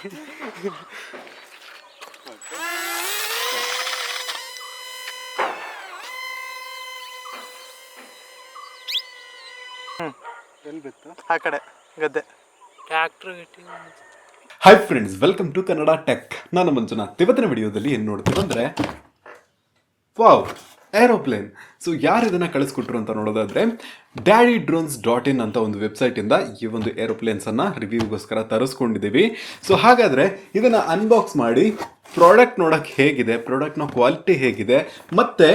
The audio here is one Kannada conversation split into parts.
ಎಲ್ಲಿ ಬಿತ್ತು? ಆ ಕಡೆ ಗದ್ದೆ. Tractor hi friends, welcome to Kannada tech. ನಾನು ಮಂಜುನಾಥ್. ಇವತ್ತಿನ ವಿಡಿಯೋದಲ್ಲಿ ಏನು ನೋಡ್ತೀವಿ ಅಂದರೆ, ವಾವ್, ಏರೋಪ್ಲೇನ್. ಸೊ ಯಾರು ಇದನ್ನು ಕಳಿಸ್ಕೊಟ್ರು ಅಂತ ನೋಡೋದಾದ್ರೆ daddydrones.in ಅಂತ ಒಂದು ವೆಬ್ಸೈಟಿಂದ ಈ ಒಂದು ಏರೋಪ್ಲೇನ್ಸನ್ನು ರಿವ್ಯೂಗೋಸ್ಕರ ತರಿಸ್ಕೊಂಡಿದ್ದೀವಿ. ಸೊ ಹಾಗಾದರೆ ಇದನ್ನು ಅನ್ಬಾಕ್ಸ್ ಮಾಡಿ ಪ್ರಾಡಕ್ಟ್ ನೋಡೋಕ್ಕೆ ಹೇಗಿದೆ, ಪ್ರಾಡಕ್ಟ್ನ ಕ್ವಾಲಿಟಿ ಹೇಗಿದೆ, ಮತ್ತು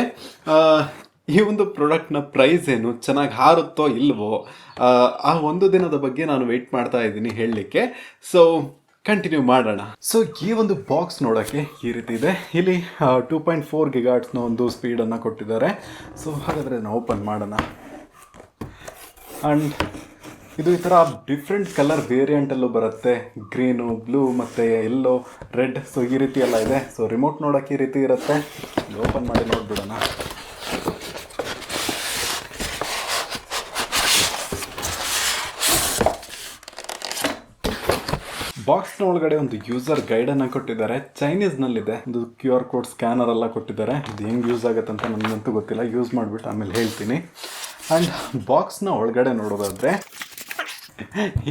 ಈ ಒಂದು ಪ್ರಾಡಕ್ಟ್ನ ಪ್ರೈಸ್ ಏನು, ಚೆನ್ನಾಗಿ ಹಾರುತ್ತೋ ಇಲ್ವೋ, ಆ ಒಂದು ದಿನದ ಬಗ್ಗೆ ನಾನು ವೆಯ್ಟ್ ಮಾಡ್ತಾ ಇದ್ದೀನಿ ಹೇಳಲಿಕ್ಕೆ. ಸೊ ಕಂಟಿನ್ಯೂ ಮಾಡೋಣ. ಸೊ ಈ ಒಂದು ಬಾಕ್ಸ್ ನೋಡೋಕ್ಕೆ ಈ ರೀತಿ ಇದೆ. ಇಲ್ಲಿ 2.4 ಗಿಗಾಟ್ಸ್ನ ಒಂದು ಸ್ಪೀಡನ್ನು ಕೊಟ್ಟಿದ್ದಾರೆ. ಸೊ ಹಾಗಾದರೆ ನಾವು ಓಪನ್ ಮಾಡೋಣ. ಆ್ಯಂಡ್ ಇದು ಈ ಥರ ಡಿಫ್ರೆಂಟ್ ಕಲರ್ ವೇರಿಯಂಟಲ್ಲೂ ಬರುತ್ತೆ, ಗ್ರೀನು, ಬ್ಲೂ ಮತ್ತು ಯೆಲ್ಲೋ, ರೆಡ್. ಸೊ ಈ ರೀತಿ ಎಲ್ಲ ಇದೆ. ಸೊ ರಿಮೋಟ್ ನೋಡೋಕ್ಕೆ ಈ ರೀತಿ ಇರುತ್ತೆ. ಓಪನ್ ಮಾಡಿ ನೋಡ್ಬಿಡೋಣ. ಬಾಕ್ಸ್ನ ಒಳಗಡೆ ಒಂದು ಯೂಸರ್ ಗೈಡನ್ನು ಕೊಟ್ಟಿದ್ದಾರೆ. ಚೈನೀಸ್ನಲ್ಲಿದೆ. ಒಂದು QR ಕೋಡ್ ಸ್ಕ್ಯಾನರ್ ಎಲ್ಲ ಕೊಟ್ಟಿದ್ದಾರೆ. ಇದು ಹೆಂಗೆ ಯೂಸ್ ಆಗುತ್ತೆ ಅಂತ ನನಗಂತೂ ಗೊತ್ತಿಲ್ಲ. ಯೂಸ್ ಮಾಡಿಬಿಟ್ಟು ಆಮೇಲೆ ಹೇಳ್ತೀನಿ. ಆ್ಯಂಡ್ ಬಾಕ್ಸ್ನ ಒಳಗಡೆ ನೋಡೋದಾದರೆ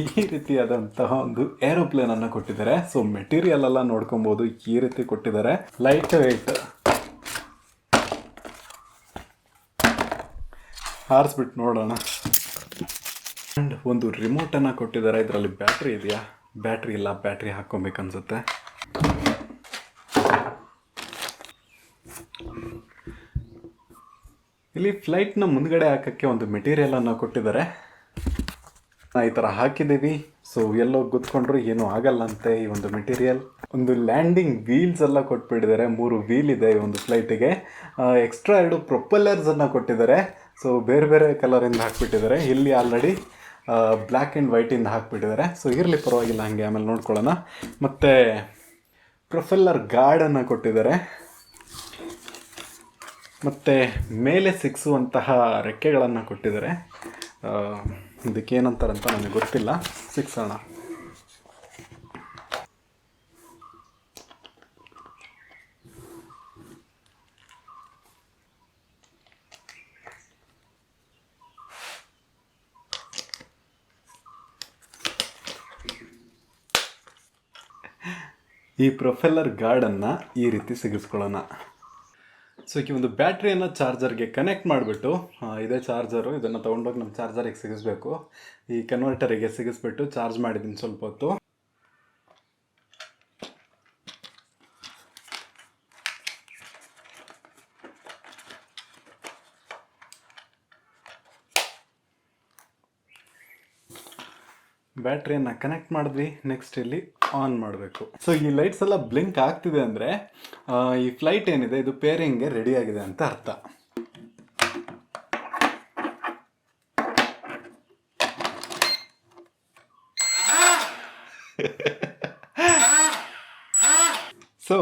ಈ ರೀತಿಯಾದಂತಹ ಒಂದು ಏರೋಪ್ಲೇನನ್ನು ಕೊಟ್ಟಿದ್ದಾರೆ. ಸೊ ಮೆಟೀರಿಯಲ್ ಎಲ್ಲ ನೋಡ್ಕೊಬೋದು, ಈ ರೀತಿ ಕೊಟ್ಟಿದ್ದಾರೆ. Light weight. ಹಾರಿಸ್ಬಿಟ್ಟು ನೋಡೋಣ. ಆ್ಯಂಡ್ ಒಂದು ರಿಮೋಟನ್ನು ಕೊಟ್ಟಿದ್ದಾರೆ. ಇದರಲ್ಲಿ ಬ್ಯಾಟ್ರಿ ಇದೆಯಾ? ಬ್ಯಾಟ್ರಿ ಇಲ್ಲ, ಬ್ಯಾಟ್ರಿ ಹಾಕ್ಕೊಬೇಕನ್ಸುತ್ತೆ. ಇಲ್ಲಿ ಫ್ಲೈಟ್ನ ಮುಂದ್ಗಡೆ ಹಾಕೋಕ್ಕೆ ಒಂದು ಮೆಟೀರಿಯಲನ್ನು ಕೊಟ್ಟಿದ್ದಾರೆ. ಈ ಥರ ಹಾಕಿದ್ದೀವಿ. ಸೊ ಎಲ್ಲೋ ಗುದ್ಕೊಂಡ್ರು ಏನೂ ಆಗಲ್ಲಂತೆ ಈ ಒಂದು ಮೆಟೀರಿಯಲ್. ಒಂದು ಲ್ಯಾಂಡಿಂಗ್ ವೀಲ್ಸ್ ಎಲ್ಲ ಕೊಟ್ಬಿಟ್ಟಿದ್ದಾರೆ. 3 ವೀಲ್ ಇದೆ ಈ ಒಂದು ಫ್ಲೈಟಿಗೆ. ಎಕ್ಸ್ಟ್ರಾ 2 ಪ್ರೊಪೆಲ್ಲರ್ಸನ್ನು ಕೊಟ್ಟಿದ್ದಾರೆ. ಸೊ ಬೇರೆ ಬೇರೆ ಕಲರಿಂದ ಹಾಕ್ಬಿಟ್ಟಿದ್ದಾರೆ. ಇಲ್ಲಿ ಆಲ್ರೆಡಿ ಬ್ಲ್ಯಾಕ್ ಆ್ಯಂಡ್ ವೈಟಿಂದ ಹಾಕ್ಬಿಟ್ಟಿದ್ದಾರೆ. ಸೊ ಇರಲಿ, ಪರವಾಗಿಲ್ಲ, ಹಾಗೆ ಆಮೇಲೆ ನೋಡ್ಕೊಳ್ಳೋಣ. ಮತ್ತು ಪ್ರೊಪೆಲ್ಲರ್ ಗಾರ್ಡನ್ನು ಕೊಟ್ಟಿದ್ದಾರೆ. ಮತ್ತು ಮೇಲೆ ಸಿಕ್ಸುವಂತಹ ರೆಕ್ಕೆಗಳನ್ನು ಕೊಟ್ಟಿದ್ದಾರೆ. ಇದಕ್ಕೇನಂತಾರಂತ ನನಗೆ ಗೊತ್ತಿಲ್ಲ. ಸಿಕ್ಸೋಣ. ಈ ಪ್ರೊಪೆಲ್ಲರ್ ಗಾರ್ಡನ್ನು ಈ ರೀತಿ ಸಿಗಿಸ್ಕೊಳ್ಳೋಣ. ಸೊ ಈ ಒಂದು ಬ್ಯಾಟ್ರಿಯನ್ನು ಚಾರ್ಜರ್ಗೆ ಕನೆಕ್ಟ್ ಮಾಡಿಬಿಟ್ಟು, ಇದೇ ಚಾರ್ಜರು, ಇದನ್ನು ತೊಗೊಂಡೋಗಿ ನಮ್ಮ ಚಾರ್ಜರಿಗೆ ಸಿಗಿಸ್ಬೇಕು. ಈ ಕನ್ವರ್ಟರಿಗೆ ಸಿಗಿಸ್ಬಿಟ್ಟು ಚಾರ್ಜ್ ಮಾಡಿದ್ದೀನಿ ಸ್ವಲ್ಪ ಹೊತ್ತು. ಬ್ಯಾಟ್ರಿಯನ್ನು ಕನೆಕ್ಟ್ ಮಾಡಿದ್ವಿ. ನೆಕ್ಸ್ಟ್ ಇಲ್ಲಿ ಆನ್ ಮಾಡಬೇಕು. ಸೊ ಈ ಲೈಟ್ಸ್ ಎಲ್ಲ ಬ್ಲಿಂಕ್ ಆಗ್ತಿದೆ ಅಂದರೆ ಈ ಫ್ಲೈಟ್ ಏನಿದೆ ಇದು ಪೇರಿಂಗ್ಗೆ ರೆಡಿ ಆಗಿದೆ ಅಂತ ಅರ್ಥ. ಸೊ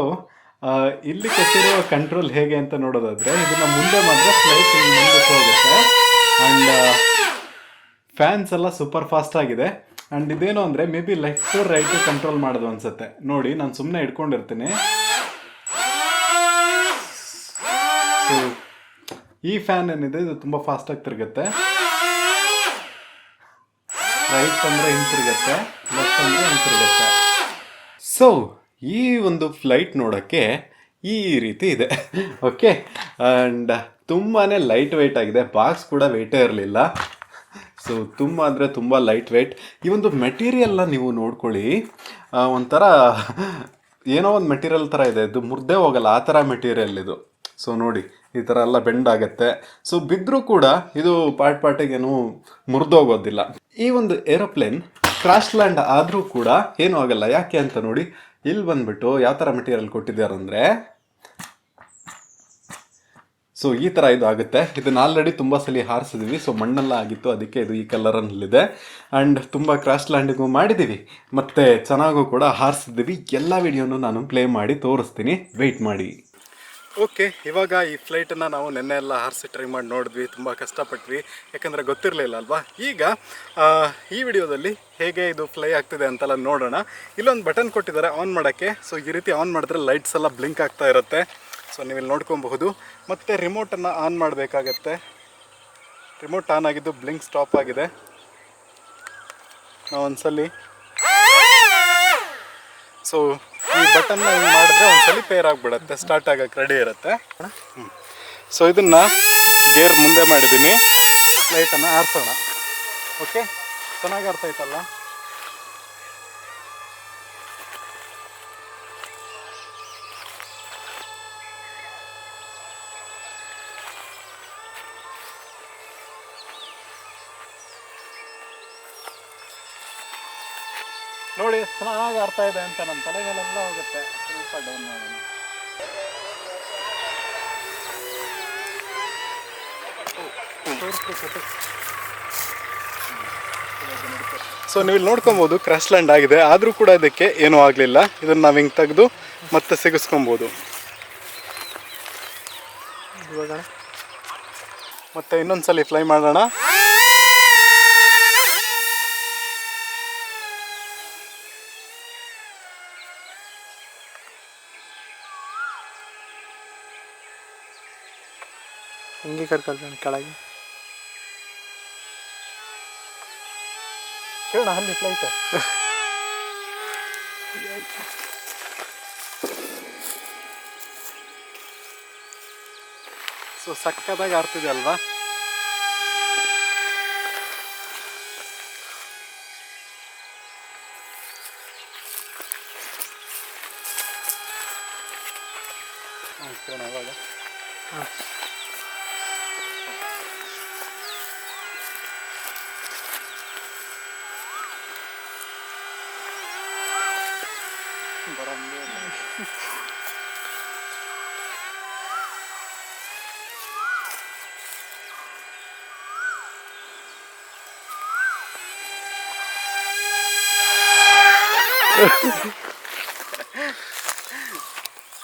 ಇಲ್ಲಿ ಕೊಟ್ಟಿರೋ ಕಂಟ್ರೋಲ್ ಹೇಗೆ ಅಂತ ನೋಡೋದಾದರೆ, ಇದನ್ನು ಮುಂದೆ ಮಾತ್ರ ಫ್ಲೈಟ್ ಮುಂದಕ್ಕೆ ಹೋಗುತ್ತೆ. ಆ್ಯಂಡ್ ಫ್ಯಾನ್ಸ್ ಎಲ್ಲ ಸೂಪರ್ ಫಾಸ್ಟ್ ಆಗಿದೆ. ಆ್ಯಂಡ್ ಇದೇನು ಅಂದರೆ may be left right control ಮಾಡೋದು ಅನ್ಸುತ್ತೆ. ನೋಡಿ, ನಾನು ಸುಮ್ಮನೆ ಇಟ್ಕೊಂಡಿರ್ತೀನಿ. ಸೊ ಈ ಫ್ಯಾನ್ ಏನಿದೆ ಇದು ತುಂಬ ಫಾಸ್ಟಾಗಿ ತಿರುಗುತ್ತೆ. ರೈಟ್ ಅಂದರೆ ಹಿಂತಿರುಗುತ್ತೆ, ಲೆಫ್ಟ್ ಅಂದರೆ ಹಿಂತಿರುಗುತ್ತೆ. ಸೊ ಈ ಒಂದು ಫ್ಲೈಟ್ ನೋಡೋಕ್ಕೆ ಈ ರೀತಿ ಇದೆ. ಓಕೆ. ಆ್ಯಂಡ್ ತುಂಬಾ ಲೈಟ್ ವೆಯ್ಟ್ ಆಗಿದೆ. ಬಾಕ್ಸ್ ಕೂಡ ವೆಯ್ಟೇ ಇರಲಿಲ್ಲ. ಸೊ ತುಂಬ ಅಂದರೆ ತುಂಬ ಲೈಟ್ ವೆಯ್ಟ್. ಈ ಒಂದು ಮೆಟೀರಿಯಲ್ನ ನೀವು ನೋಡ್ಕೊಳ್ಳಿ, ಒಂಥರ ಏನೋ ಒಂದು ಮೆಟೀರಿಯಲ್ ಥರ ಇದೆ. ಇದು ಮುರ್ದೇ ಹೋಗಲ್ಲ, ಆ ಥರ ಮೆಟೀರಿಯಲ್ ಇದು. ಸೊ ನೋಡಿ, ಈ ಥರ ಎಲ್ಲ ಬೆಂಡ್ ಆಗುತ್ತೆ. ಸೊ ಬಿದ್ದರೂ ಕೂಡ ಇದು ಪಾರ್ಟಿಗೇನು ಮುರಿದೋಗೋದಿಲ್ಲ. ಈ ಒಂದು ಏರೋಪ್ಲೇನ್ ಕ್ರಾಶ್ ಲ್ಯಾಂಡ್ ಆದರೂ ಕೂಡ ಏನೂ ಆಗಲ್ಲ. ಯಾಕೆ ಅಂತ ನೋಡಿ, ಇಲ್ಲಿ ಬಂದುಬಿಟ್ಟು ಯಾವ ಥರ ಮೆಟೀರಿಯಲ್ ಕೊಟ್ಟಿದ್ದಾರೆ ಅಂದರೆ, ಸೊ ಈ ಥರ ಇದು ಆಗುತ್ತೆ. ಇದನ್ನು ಆಲ್ರೆಡಿ ತುಂಬ ಸಲ ಹಾರಿಸಿದ್ವಿ. ಸೊ ಮಣ್ಣೆಲ್ಲ ಆಗಿತ್ತು, ಅದಕ್ಕೆ ಇದು ಈ ಕಲರಲ್ಲಿದೆ. ಆ್ಯಂಡ್ ತುಂಬ ಕ್ರಾಶ್ ಲ್ಯಾಂಡಿಂಗು ಮಾಡಿದ್ದೀವಿ, ಮತ್ತು ಚೆನ್ನಾಗೂ ಕೂಡ ಹಾರಿಸಿದ್ದೀವಿ. ಎಲ್ಲ ವಿಡಿಯೋನು ನಾನು ಪ್ಲೇ ಮಾಡಿ ತೋರಿಸ್ತೀನಿ, ವೆಯ್ಟ್ ಮಾಡಿ. ಓಕೆ, ಇವಾಗ ಈ ಫ್ಲೈಟನ್ನು ನಾವು ನೆನ್ನೆ ಎಲ್ಲ ಹಾರಿಸಿ ಟ್ರೈ ಮಾಡಿ ನೋಡಿದ್ವಿ, ತುಂಬ ಕಷ್ಟಪಟ್ವಿ, ಯಾಕಂದರೆ ಗೊತ್ತಿರಲಿಲ್ಲ ಅಲ್ವಾ. ಈಗ ಈ ವಿಡಿಯೋದಲ್ಲಿ ಹೇಗೆ ಇದು ಫ್ಲೈ ಆಗ್ತಿದೆ ಅಂತೆಲ್ಲ ನೋಡೋಣ. ಇಲ್ಲೊಂದು ಬಟನ್ ಕೊಟ್ಟಿದ್ದಾರೆ ಆನ್ ಮಾಡೋಕ್ಕೆ. ಸೊ ಈ ರೀತಿ ಆನ್ ಮಾಡಿದ್ರೆ ಲೈಟ್ಸ್ ಎಲ್ಲ ಬ್ಲಿಂಕ್ ಆಗ್ತಾ ಇರುತ್ತೆ. ಸೊ ನೀವು ಇಲ್ಲಿ ನೋಡ್ಕೊಬಹುದು. ಮತ್ತು ರಿಮೋಟನ್ನು ಆನ್ ಮಾಡಬೇಕಾಗತ್ತೆ. ರಿಮೋಟ್ ಆನ್ ಆಗಿದ್ದು ಬ್ಲಿಂಕ್ ಸ್ಟಾಪ್ ಆಗಿದೆ. ನಾವು ಒಂದ್ಸಲಿ ಸೊ ಈ ಬಟನ್ನ ಹಿಂಗೆ ಮಾಡಿದ್ರೆ ಒಂದ್ಸಲಿ ಪೇರ್ ಆಗಿಬಿಡುತ್ತೆ, ಸ್ಟಾರ್ಟ್ ಆಗಕ್ಕೆ ರೆಡಿ ಇರುತ್ತೆ. ಸೊ ಇದನ್ನು ಗೇರ್ ಮುಂದೆ ಮಾಡಿದ್ದೀನಿ. ಲೈಟನ್ನು ಆರಿಸೋಣ. ಓಕೆ, ಚೆನ್ನಾಗಿ ಅರ್ಥ ಆಯ್ತಲ್ಲ. ನೋಡಿ ಚೆನ್ನಾಗಿ ಅರ್ಥ ಇದೆ ಅಂತ ನಮ್ಮ ತಲೆಗೆಲ್ಲ ಹೋಗುತ್ತೆ. ಸ್ವಲ್ಪ ಡೌನ್ ಮಾಡೋಣ. ಸೊ ನೀವು ಇಲ್ಲಿ ನೋಡ್ಕೊಬೋದು ಕ್ರ್ಯಾಶ್ ಲ್ಯಾಂಡ್ ಆಗಿದೆ, ಆದರೂ ಕೂಡ ಇದಕ್ಕೆ ಏನೂ ಆಗಲಿಲ್ಲ. ಇದನ್ನು ನಾವು ಹಿಂಗೆ ತೆಗೆದು ಮತ್ತೆ ಸಿಗಿಸ್ಕೊಬೋದು. ಇವಾಗ ಮತ್ತೆ ಇನ್ನೊಂದ್ಸಲಿ ಫ್ಲೈ ಮಾಡೋಣ. ಹಿಂಗೆ ಕರ್ಕೊಳ್ತಾನೆ ಕೆಳಗೆ. ಕೇಳೋಣ ಅಲ್ಲಿ ಫ್ಲೈಟ್. ಸೊ ಸಕ್ಕದಾಗಿ ಆಡ್ತಿದೆ ಅಲ್ವಾ. ಕೇಳೋಣ ಇವಾಗ.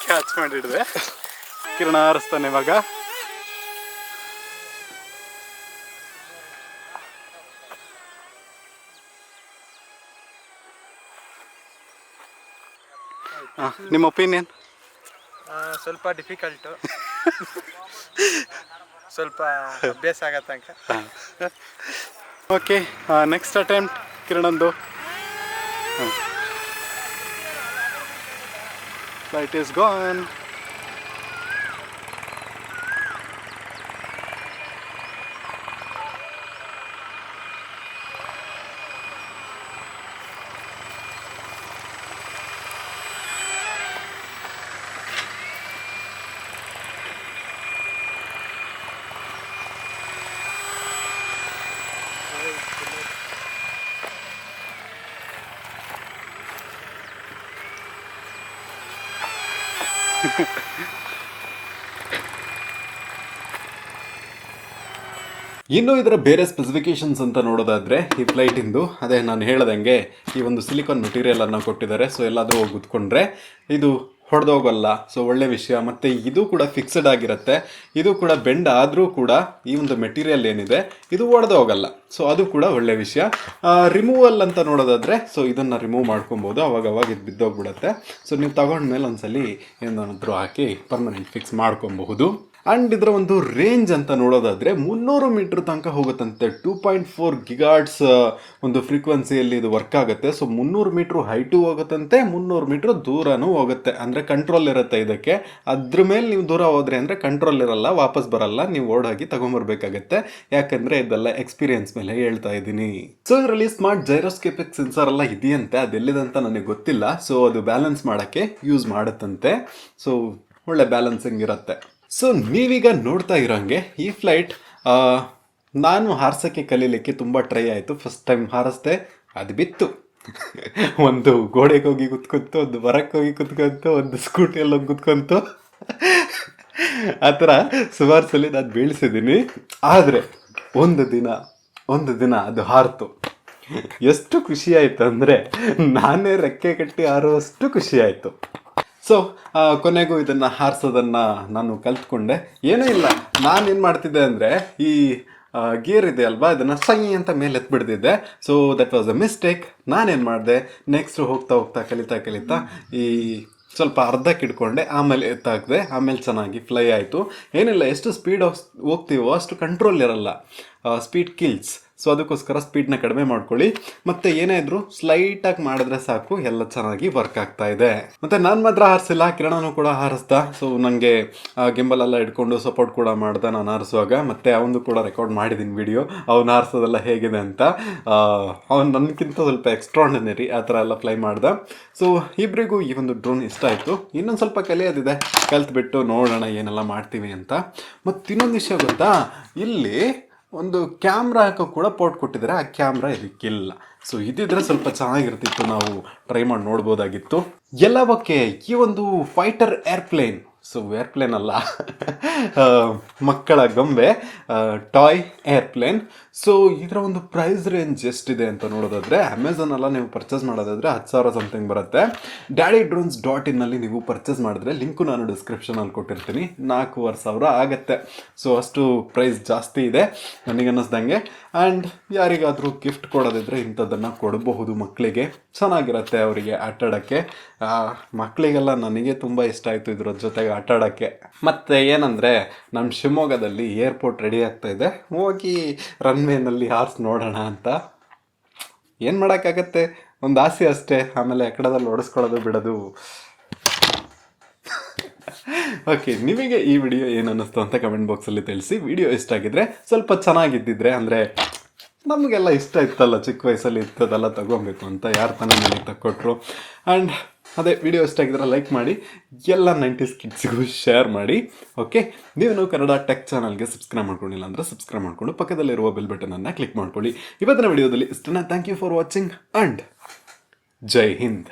ಕ್ಯಾಚ್ ಮಾಡಿಡಿದೆ. ಕಿರಣ ಹಾರಿಸ್ತಾನೆ ಇವಾಗ. ನಿಮ್ಮ ಒಪಿನಿಯನ್? ಸ್ವಲ್ಪ ಡಿಫಿಕಲ್ಟು, ಸ್ವಲ್ಪ ಅಭ್ಯಾಸ ಆಗತ್ತಂಕ. ಓಕೆ, ನೆಕ್ಸ್ಟ್ ಅಟೆಂಪ್ಟ್ ಕಿರಣಂದು. Light is gone. ಇನ್ನು ಇದರ ಬೇರೆ ಸ್ಪೆಸಿಫಿಕೇಶನ್ಸ್ ಅಂತ ನೋಡೋದಾದರೆ ಈ ಫ್ಲೈಟಿಂದು ಅದೇ ನಾನು ಹೇಳ್ದಂಗೆ ಈ ಒಂದು ಸಿಲಿಕಾನ್ ಮೆಟೀರಿಯಲನ್ನು ಕೊಟ್ಟಿದ್ದಾರೆ. ಸೊ ಎಲ್ಲಾದರೂ ಹೋಗಿ ಕುತ್ಕೊಂಡ್ರೆ ಇದು ಹೊಡೆದೋಗಲ್ಲ. ಸೊ ಒಳ್ಳೆ ವಿಷಯ. ಮತ್ತು ಇದು ಕೂಡ ಫಿಕ್ಸ್ಡ್ ಆಗಿರುತ್ತೆ. ಇದು ಕೂಡ ಬೆಂಡ್ ಆದರೂ ಕೂಡ ಈ ಒಂದು ಮೆಟೀರಿಯಲ್ ಏನಿದೆ ಇದು ಒಡೆದೋಗಲ್ಲ. ಸೊ ಅದು ಕೂಡ ಒಳ್ಳೆ ವಿಷಯ. ರಿಮೂವಲ್ ಅಂತ ನೋಡೋದಾದರೆ ಸೊ ಇದನ್ನು ರಿಮೂವ್ ಮಾಡ್ಕೊಬೋದು. ಅವಾಗ ಇದು ಬಿದ್ದೋಗ್ಬಿಡುತ್ತೆ. ಸೊ ನೀವು ತಗೊಂಡ್ಮೇಲೆ ಒಂದ್ಸಲಿ ಏನಾದರೂ ಹಾಕಿ ಪರ್ಮನೆಂಟ್ ಫಿಕ್ಸ್ ಮಾಡ್ಕೊಬಹುದು. ಆ್ಯಂಡ್ ಇದರ ಒಂದು ರೇಂಜ್ ಅಂತ ನೋಡೋದಾದರೆ 300 ಮೀಟ್ರ್ ತನಕ ಹೋಗುತ್ತಂತೆ. 2.4 ಗಿಗಾಟ್ಸ್ ಒಂದು ಫ್ರೀಕ್ವೆನ್ಸಿಯಲ್ಲಿ ಇದು ವರ್ಕ್ ಆಗುತ್ತೆ. ಸೊ 300 ಮೀಟ್ರ್ ಹೈಟು ಹೋಗುತ್ತಂತೆ, 300 ಮೀಟ್ರ್ ದೂರನೂ ಹೋಗುತ್ತೆ. ಅಂದರೆ ಕಂಟ್ರೋಲ್ ಇರುತ್ತೆ ಇದಕ್ಕೆ. ಅದ್ರ ಮೇಲೆ ನೀವು ದೂರ ಹೋದ್ರೆ ಅಂದರೆ ಕಂಟ್ರೋಲ್ ಇರಲ್ಲ, ವಾಪಸ್ ಬರಲ್ಲ, ನೀವು ಓಡಾಗಿ ತಗೊಂಬರ್ಬೇಕಾಗತ್ತೆ. ಯಾಕಂದರೆ ಇದೆಲ್ಲ ಎಕ್ಸ್ಪೀರಿಯನ್ಸ್ ಮೇಲೆ ಹೇಳ್ತಾ ಇದ್ದೀನಿ. ಸೊ ಇದರಲ್ಲಿ ಸ್ಮಾರ್ಟ್ ಜೈರೋಸ್ಕೋಪಿಕ್ ಸೆನ್ಸರ್ ಎಲ್ಲ ಇದೆಯಂತೆ. ಅದೆಲ್ಲಿದಂತ ನನಗೆ ಗೊತ್ತಿಲ್ಲ. ಸೊ ಅದು ಬ್ಯಾಲೆನ್ಸ್ ಮಾಡೋಕ್ಕೆ ಯೂಸ್ ಮಾಡುತ್ತಂತೆ. ಸೊ ಒಳ್ಳೆ ಬ್ಯಾಲೆನ್ಸಿಂಗ್ ಇರುತ್ತೆ. ಸೊ ನೀವೀಗ ನೋಡ್ತಾ ಇರೋಂಗೆ ಈ ಫ್ಲೈಟ್ ನಾನು ಹಾರ್ಸೋಕ್ಕೆ ಕಲೀಲಿಕ್ಕೆ ತುಂಬ ಟ್ರೈ ಆಯಿತು. ಫಸ್ಟ್ ಟೈಮ್ ಹಾರಿಸ್ದೆ, ಅದು ಬಿತ್ತು. ಒಂದು ಗೋಡೆಗೆ ಹೋಗಿ ಕುತ್ಕೊಂತು, ಒಂದು ಮರಕ್ಕೆ ಹೋಗಿ ಕುತ್ಕೊಂತು, ಒಂದು ಸ್ಕೂಟಿಯಲ್ಲಿ ಹೋಗಿ ಕುತ್ಕೊಂತು. ಆ ಥರ ಸುಮಾರು ಸಲ ನಾನು ಬೀಳಿಸಿದ್ದೀನಿ. ಆದರೆ ಒಂದು ದಿನ ಅದು ಹಾರಿತು. ಎಷ್ಟು ಖುಷಿ ಆಯಿತು ಅಂದರೆ ನಾನೇ ರೆಕ್ಕೆ ಕಟ್ಟಿ ಹಾರುವಷ್ಟು ಖುಷಿ ಆಯಿತು. ಸೊ ಕೊನೆಗೂ ಇದನ್ನು ಹಾರಿಸೋದನ್ನು ನಾನು ಕಲ್ತ್ಕೊಂಡೆ. ಏನೂ ಇಲ್ಲ, ನಾನೇನು ಮಾಡ್ತಿದ್ದೆ ಅಂದರೆ ಈ ಗೇರ್ ಇದೆ ಅಲ್ವಾ, ಇದನ್ನು ಸೈ ಅಂತ ಮೇಲೆ ಎತ್ಬಿಡ್ತಿದ್ದೆ. So that was a mistake. ನಾನೇನು ಮಾಡಿದೆ, ನೆಕ್ಸ್ಟ್ ಹೋಗ್ತಾ ಹೋಗ್ತಾ ಕಲಿತಾ ಈ ಸ್ವಲ್ಪ ಅರ್ಧಕ್ಕೆ ಇಟ್ಕೊಂಡೆ, ಆಮೇಲೆ ಎತ್ತಾಕಿದೆ, ಆಮೇಲೆ ಚೆನ್ನಾಗಿ ಫ್ಲೈ ಆಯಿತು. ಏನಿಲ್ಲ, ಎಷ್ಟು ಸ್ಪೀಡ್ ಹೋಗ್ತೀವೋ ಅಷ್ಟು ಕಂಟ್ರೋಲ್ ಇರಲ್ಲ, ಸ್ಪೀಡ್ ಕಿಲ್ಸ್. ಸೊ ಅದಕ್ಕೋಸ್ಕರ ಸ್ಪೀಡ್ನ ಕಡಿಮೆ ಮಾಡ್ಕೊಳ್ಳಿ, ಮತ್ತು ಏನೇ ಇದ್ರೂ ಸ್ಲೈಟಾಗಿ ಮಾಡಿದ್ರೆ ಸಾಕು, ಎಲ್ಲ ಚೆನ್ನಾಗಿ ವರ್ಕ್ ಆಗ್ತಾ ಇದೆ. ಮತ್ತು ನಾನು ಮಾತ್ರ ಹಾರಿಸಿಲ್ಲ, ಕಿರಣನು ಕೂಡ ಹಾರಿಸ್ದ. ಸೊ ನನಗೆ ಗಿಂಬಲ್ ಎಲ್ಲ ಇಟ್ಕೊಂಡು ಸಪೋರ್ಟ್ ಕೂಡ ಮಾಡ್ದೆ ನಾನು ಹಾರಿಸುವಾಗ. ಮತ್ತು ಅವನು ಕೂಡ ರೆಕಾರ್ಡ್ ಮಾಡಿದ್ದೀನಿ ವಿಡಿಯೋ, ಅವ್ನು ಹಾರಿಸೋದೆಲ್ಲ ಹೇಗಿದೆ ಅಂತ. ಅವ್ನು ನನಗಿಂತ ಸ್ವಲ್ಪ ಎಕ್ಸ್ಟ್ರಾರ್ಡಿನರಿ ಆ ಥರ ಎಲ್ಲ ಫ್ಲೈ ಮಾಡ್ದೆ. ಸೊ ಇಬ್ಬರಿಗೂ ಈ ಒಂದು ಡ್ರೋನ್ ಇಷ್ಟ ಆಯಿತು. ಇನ್ನೊಂದು ಸ್ವಲ್ಪ ಕಲಿಯೋದಿದೆ, ಕಲ್ತ್ಬಿಟ್ಟು ನೋಡೋಣ ಏನೆಲ್ಲ ಮಾಡ್ತೀವಿ ಅಂತ. ಮತ್ತು ಇನ್ನೊಂದು ವಿಷಯ ಗೊತ್ತಾ, ಇಲ್ಲಿ ಒಂದು ಕ್ಯಾಮ್ರಾ ಹಾಕೋ ಕೂಡ ಪೋರ್ಟ್ ಕೊಟ್ಟಿದ್ದಾರೆ, ಆ ಕ್ಯಾಮ್ರಾ ಇದಕ್ಕಿಲ್ಲ. ಸೊ ಇದಿದ್ರೆ ಸ್ವಲ್ಪ ಚೆನ್ನಾಗಿರ್ತಿತ್ತು, ನಾವು ಟ್ರೈ ಮಾಡಿ ನೋಡ್ಬೋದಾಗಿತ್ತು. ಎಲ್ಲವಕ್ಕೆ ಈ ಒಂದು ಫೈಟರ್ ಏರ್ಪ್ಲೇನ್, ಸೊ ಏರ್ಪ್ಲೇನ್ ಅಲ್ಲ, ಮಕ್ಕಳ ಗೊಂಬೆ, ಟಾಯ್ ಏರ್ಪ್ಲೇನ್. ಸೊ ಇದರ ಒಂದು ಪ್ರೈಸ್ ರೇಂಜ್ ಎಷ್ಟಿದೆ ಅಂತ ನೋಡೋದಾದರೆ, ಅಮೆಝಾನೆಲ್ಲ ನೀವು ಪರ್ಚೇಸ್ ಮಾಡೋದಾದರೆ 10,000 ಸಮಥಿಂಗ್ ಬರುತ್ತೆ. daddydrones.in ನೀವು ಪರ್ಚೇಸ್ ಮಾಡಿದ್ರೆ, ಲಿಂಕು ನಾನು ಡಿಸ್ಕ್ರಿಪ್ಷನಲ್ಲಿ ಕೊಟ್ಟಿರ್ತೀನಿ, 4,500 ಆಗುತ್ತೆ. ಸೊ ಅಷ್ಟು ಪ್ರೈಸ್ ಜಾಸ್ತಿ ಇದೆ ನನಗನ್ನಿಸ್ದಂಗೆ. ಆ್ಯಂಡ್ ಯಾರಿಗಾದರೂ ಗಿಫ್ಟ್ ಕೊಡೋದಿದ್ರೆ ಇಂಥದ್ದನ್ನು ಕೊಡಬಹುದು ಮಕ್ಕಳಿಗೆ, ಚೆನ್ನಾಗಿರುತ್ತೆ ಅವರಿಗೆ ಆಟಾಡೋಕ್ಕೆ. ಮಕ್ಕಳಿಗೆಲ್ಲ ನನಗೆ ತುಂಬ ಇಷ್ಟ ಆಯಿತು ಇದ್ರ ಜೊತೆಗೆ ಆಟಾಡೋಕ್ಕೆ. ಮತ್ತು ಏನಂದರೆ, ನಮ್ಮ ಶಿವಮೊಗ್ಗದಲ್ಲಿ ಏರ್ಪೋರ್ಟ್ ರೆಡಿ ಆಗ್ತಾ ಇದೆ, ಹೋಗಿ ರನ್ವೇನಲ್ಲಿ ಹಾರ್ಸ್ ನೋಡೋಣ ಅಂತ. ಏನು ಮಾಡೋಕ್ಕಾಗತ್ತೆ, ಒಂದು ಆಸೆ ಅಷ್ಟೇ. ಆಮೇಲೆ ಕಡದಲ್ಲಿ ಓಡಿಸ್ಕೊಳ್ಳೋದು ಬಿಡೋದು. ಓಕೆ, ನಿಮಗೆ ಈ ವಿಡಿಯೋ ಏನು ಅನ್ನಿಸ್ತು ಅಂತ ಕಮೆಂಟ್ ಬಾಕ್ಸಲ್ಲಿ ತಿಳಿಸಿ. ವಿಡಿಯೋ ಇಷ್ಟ ಆಗಿದ್ರೆ, ಸ್ವಲ್ಪ ಚೆನ್ನಾಗಿದ್ದಿದ್ರೆ, ಅಂದರೆ ನಮಗೆಲ್ಲ ಇಷ್ಟ ಇತ್ತಲ್ಲ ಚಿಕ್ಕ ವಯಸ್ಸಲ್ಲಿ ಇರ್ತದೆಲ್ಲ ತಗೊಬೇಕು ಅಂತ, ಯಾರು ತಾನೇ ನನಗೆ ತಕ್ಕೊಟ್ರು. ಆ್ಯಂಡ್ ಅದೇ ವಿಡಿಯೋ ಇಷ್ಟ ಆಗಿದ್ರೆ ಲೈಕ್ ಮಾಡಿ, ಎಲ್ಲ 90s ಕಿಡ್ಸ್ಗೂ ಶೇರ್ ಮಾಡಿ. ಓಕೆ, ನೀವು ಕನ್ನಡ ಟೆಕ್ ಚಾನಲ್ಗೆ ಸಬ್ಸ್ಕ್ರೈಬ್ ಮಾಡ್ಕೊಂಡಿಲ್ಲ ಅಂದರೆ ಸಬ್ಸ್ಕ್ರೈಬ್ ಮಾಡಿಕೊಂಡು ಪಕ್ಕದಲ್ಲಿರುವ ಬೆಲ್ ಬಟನನ್ನು ಕ್ಲಿಕ್ ಮಾಡ್ಕೊಳ್ಳಿ. ಇವತ್ತಿನ ವಿಡಿಯೋದಲ್ಲಿ ಇಷ್ಟನ್ನ. Thank you for watching and Jai Hind.